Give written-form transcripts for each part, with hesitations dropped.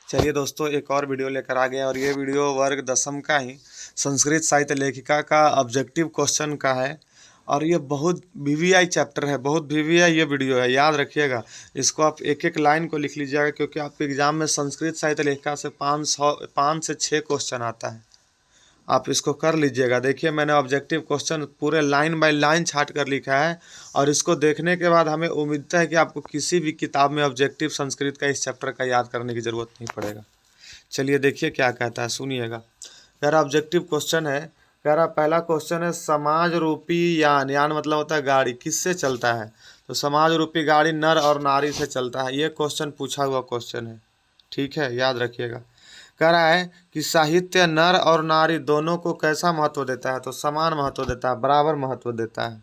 चलिए दोस्तों, एक और वीडियो लेकर आ गए और ये वीडियो वर्ग दसम का ही संस्कृत साहित्य लेखिका का ऑब्जेक्टिव क्वेश्चन का है। और ये बहुत वीवीआई चैप्टर है, बहुत वीवीआई ये वीडियो है, याद रखिएगा। इसको आप एक एक लाइन को लिख लीजिएगा, क्योंकि आपके एग्जाम में संस्कृत साहित्य लेखिका से 5 से 6 क्वेश्चन आता है। आप इसको कर लीजिएगा। देखिए, मैंने ऑब्जेक्टिव क्वेश्चन पूरे लाइन बाय लाइन छाट कर लिखा है, और इसको देखने के बाद हमें उम्मीद है कि आपको किसी भी किताब में ऑब्जेक्टिव संस्कृत का इस चैप्टर का याद करने की ज़रूरत नहीं पड़ेगा। चलिए देखिए क्या कहता है, सुनिएगा। कह रहा ऑब्जेक्टिव क्वेश्चन है, कह रहा पहला क्वेश्चन है, समाज रूपी यान, यान मतलब होता है गाड़ी, किससे चलता है? तो समाज रूपी गाड़ी नर और नारी से चलता है। ये क्वेश्चन पूछा हुआ क्वेश्चन है, ठीक है, याद रखिएगा। कह रहा है कि साहित्य नर और नारी दोनों को कैसा महत्व देता है? तो समान महत्व देता है, बराबर महत्व देता है।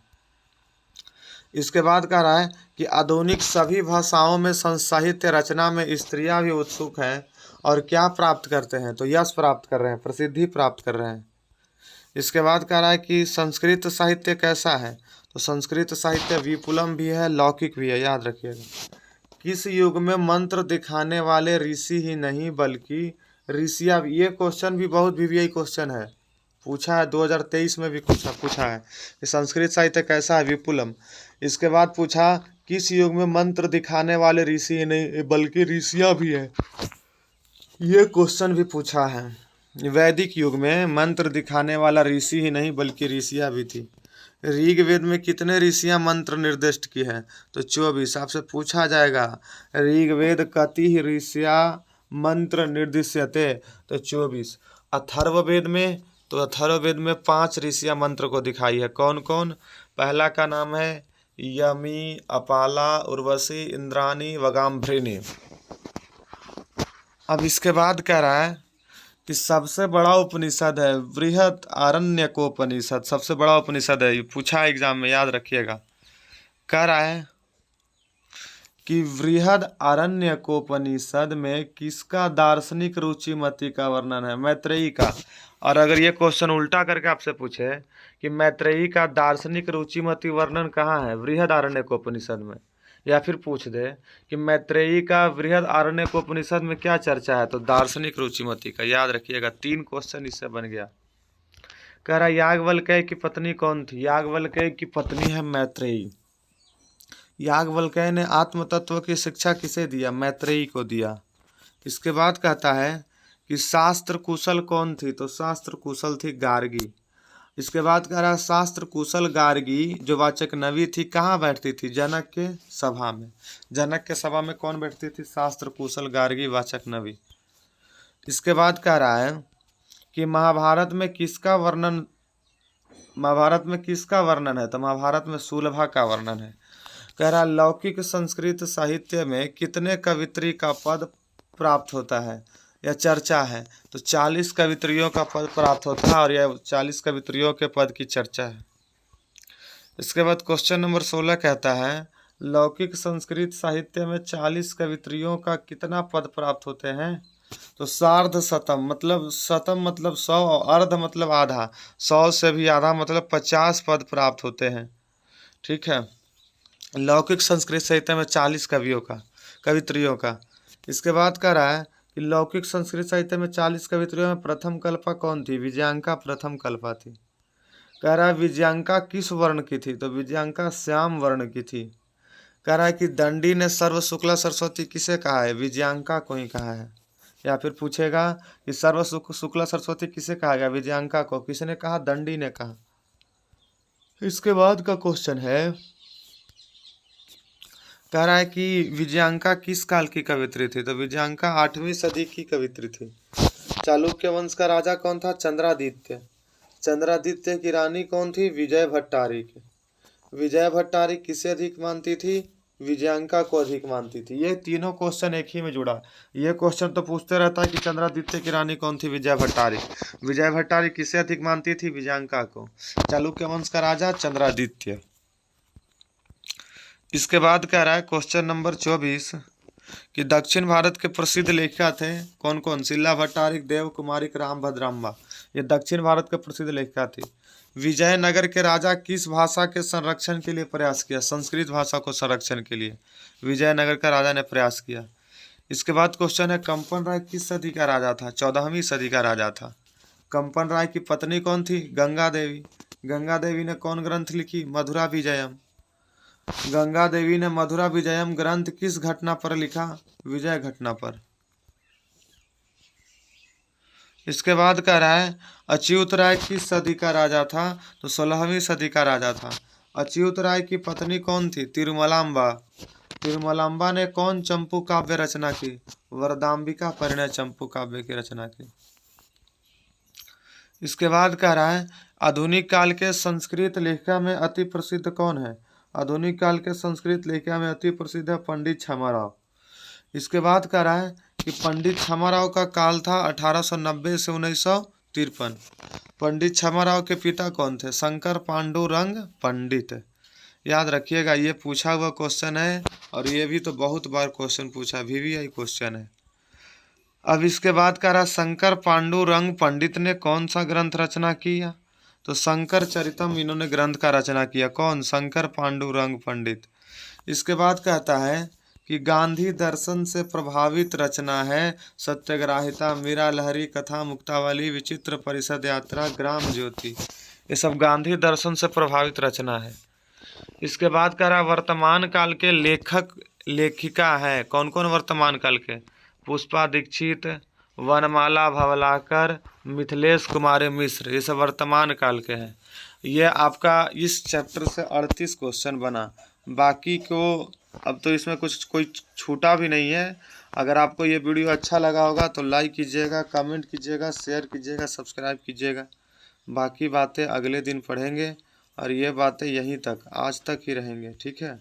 इसके बाद कह रहा है कि आधुनिक सभी भाषाओं में साहित्य रचना में स्त्रियां भी उत्सुक हैं और क्या प्राप्त करते हैं? तो यश प्राप्त कर रहे हैं, प्रसिद्धि प्राप्त कर रहे हैं। इसके बाद कह रहा है कि संस्कृत साहित्य कैसा है? तो संस्कृत साहित्य विपुलम भी है, लौकिक भी है, याद रखिएगा। किस युग में मंत्र दिखाने वाले ऋषि ही नहीं बल्कि ऋषियाँ भी? ये क्वेश्चन भी बहुत वीवीआई क्वेश्चन है, पूछा है 2023 में भी पूछा है कि संस्कृत साहित्य कैसा है? विपुलम। इसके बाद पूछा किस युग में मंत्र दिखाने वाले ऋषि ही नहीं बल्कि ऋषियाँ भी है? ये क्वेश्चन भी पूछा है। वैदिक युग में मंत्र दिखाने वाला ऋषि ही नहीं बल्कि ऋषियाँ भी थी। ऋग्वेद में कितने ऋषियाँ मंत्र निर्दिष्ट की है? तो 24। आपसे पूछा जाएगा ऋग्वेद कति ऋषिया मंत्र निर्दिश्यते? तो 24। अथर्ववेद में, तो अथर्ववेद में 5 ऋषियाँ मंत्र को दिखाई है। कौन कौन? पहला का नाम है यमी, अपाला, उर्वशी, इंद्राणी, वगाम्भृणी। अब इसके बाद कह रहा है कि सबसे बड़ा उपनिषद है बृहद आरण्यकोपनिषद, सबसे बड़ा उपनिषद है। ये पूछा एग्जाम में, याद रखिएगा। कह रहा है कि बृहद आरण्यकोपनिषद में किसका दार्शनिक रुचिमति का वर्णन है? मैत्रेयी का। और अगर ये क्वेश्चन उल्टा करके आपसे पूछे कि मैत्रेयी का दार्शनिक रुचिमति वर्णन कहाँ है? बृहद आरण्यकोपनिषद में। या फिर पूछ दे कि मैत्रेयी का बृहद आरण्यकोपनिषद में क्या चर्चा है? तो दार्शनिक रुचिमति का, याद रखिएगा। 3 क्वेश्चन इससे बन गया। कह रहा याज्ञवल्क्य की पत्नी कौन थी? याज्ञवल्क्य की पत्नी है मैत्रेयी। याज्ञवल्क्य ने आत्म तत्व की शिक्षा किसे दिया? मैत्रेयी को दिया। इसके बाद कहता है कि शास्त्र कुशल कौन थी? तो शास्त्र कुशल थी गार्गी। इसके बाद कह रहा है शास्त्र कुशल गार्गी जो वाचक नवी थी कहाँ बैठती थी? जनक के सभा में। जनक के सभा में कौन बैठती थी? शास्त्र कुशल गार्गी वाचक नवी। इसके बाद कह रहा है कि महाभारत में किसका वर्णन है? तो महाभारत में सुलभा का वर्णन है। कह रहा लौकिक संस्कृत साहित्य में कितने कवित्री का पद प्राप्त होता है या चर्चा है? तो 40 कवित्रियों का पद प्राप्त होता है, और यह 40 कवित्रियों के पद की चर्चा है। इसके बाद क्वेश्चन नंबर 16 कहता है लौकिक संस्कृत साहित्य में 40 कवित्रियों का कितना पद प्राप्त होते हैं? तो सार्ध शतम, मतलब शतम मतलब 100 और अर्ध मतलब आधा, 100 से भी आधा मतलब 50 पद प्राप्त होते हैं, ठीक है। लौकिक संस्कृत साहित्य में 40 कवित्रियों का। इसके बाद कह रहा है कि लौकिक संस्कृत साहित्य में 40 कवित्रियों में प्रथम कल्पा कौन थी? विजयांका प्रथम कल्पा थी। कह रहा है विजयांका किस वर्ण की थी? तो विजयांका श्याम वर्ण की थी। कह रहा है कि दंडी ने सर्व शुक्ला सरस्वती किसे कहा है? विजयांका को ही कहा है। या फिर पूछेगा कि सर्व शुक्ला सरस्वती किसे कहा गया? विजयांका को। किसने कहा? दंडी ने कहा। इसके बाद का क्वेश्चन है, कह रहा है कि विजयांका किस काल की कवित्री थी? तो विजयांका 8वीं सदी की कवित्री थी। चालुक्य वंश का राजा कौन था? चंद्रादित्य। चंद्रादित्य की रानी कौन थी? विजय भट्टारी की। विजय भट्टारी किसे अधिक मानती थी? विजयांका को अधिक मानती थी। ये तीनों क्वेश्चन एक ही में जुड़ा। ये क्वेश्चन तो पूछते रहता है कि चंद्रादित्य की रानी कौन थी? विजय भट्टारी। विजय भट्टारी किसे अधिक मानती थी? विजयांका को। चालुक्य वंश का राजा चंद्रादित्य। इसके बाद कह रहा है क्वेश्चन नंबर 24 कि दक्षिण भारत के प्रसिद्ध लेखिका थे कौन कौन? शिला भट्टारिक, देव कुमारिक, राम भद्राम्बा। ये दक्षिण भारत के प्रसिद्ध लेखिका थी। विजयनगर के राजा किस भाषा के संरक्षण के लिए प्रयास किया? संस्कृत भाषा को संरक्षण के लिए विजयनगर का राजा ने प्रयास किया। इसके बाद क्वेश्चन है कंपन राय किस सदी का राजा था? 14वीं सदी का राजा था। कंपन राय की पत्नी कौन थी? गंगा देवी। गंगा देवी ने कौन ग्रंथ लिखी? मधुरा विजयम। गंगा देवी ने मधुरा विजयम ग्रंथ किस घटना पर लिखा? विजय घटना पर। इसके बाद कह रहा है अच्युत राय किस सदी का राजा था? तो 16वीं सदी का राजा था। अच्युत राय की पत्नी कौन थी? तिरुमलांबा। तिरुमलांबा ने कौन चंपू काव्य रचना की? वरदाम्बिका परिणय चंपू काव्य की रचना की। इसके बाद कह रहा है आधुनिक काल के संस्कृत लेखिका में अति प्रसिद्ध कौन है? आधुनिक काल के संस्कृत लेखिका में अति प्रसिद्ध है पंडित छमाराव। इसके बाद कह रहा है कि पंडित छमाराव का काल था 1890 से 1953। पंडित छमाराव के पिता कौन थे? शंकर पांडुरंग पंडित। याद रखिएगा, ये पूछा हुआ क्वेश्चन है और ये भी तो बहुत बार क्वेश्चन पूछा, VVI क्वेश्चन है। अब इसके बाद कह रहा शंकर पांडुरंग पंडित ने कौन सा ग्रंथ रचना किया? तो शंकर चरितम इन्होंने ग्रंथ का रचना किया। कौन? शंकर पांडुरंग पंडित। इसके बाद कहता है कि गांधी दर्शन से प्रभावित रचना है सत्याग्रहिता, मीरा लहरी, कथा मुक्तावली, विचित्र परिषद यात्रा, ग्राम ज्योति। ये सब गांधी दर्शन से प्रभावित रचना है। इसके बाद कह रहा वर्तमान काल के लेखक लेखिका है कौन कौन वर्तमान काल के? पुष्पा दीक्षित, वनमाला भवलाकर, मिथिलेश कुमारी मिश्र, ये सब वर्तमान काल के हैं। ये आपका इस चैप्टर से 38 क्वेश्चन बना। बाकी को अब तो इसमें कुछ कोई छूटा भी नहीं है। अगर आपको ये वीडियो अच्छा लगा होगा तो लाइक कीजिएगा, कमेंट कीजिएगा, शेयर कीजिएगा, सब्सक्राइब कीजिएगा। बाकी बातें अगले दिन पढ़ेंगे और ये बातें यहीं तक आज तक ही रहेंगे। ठीक है।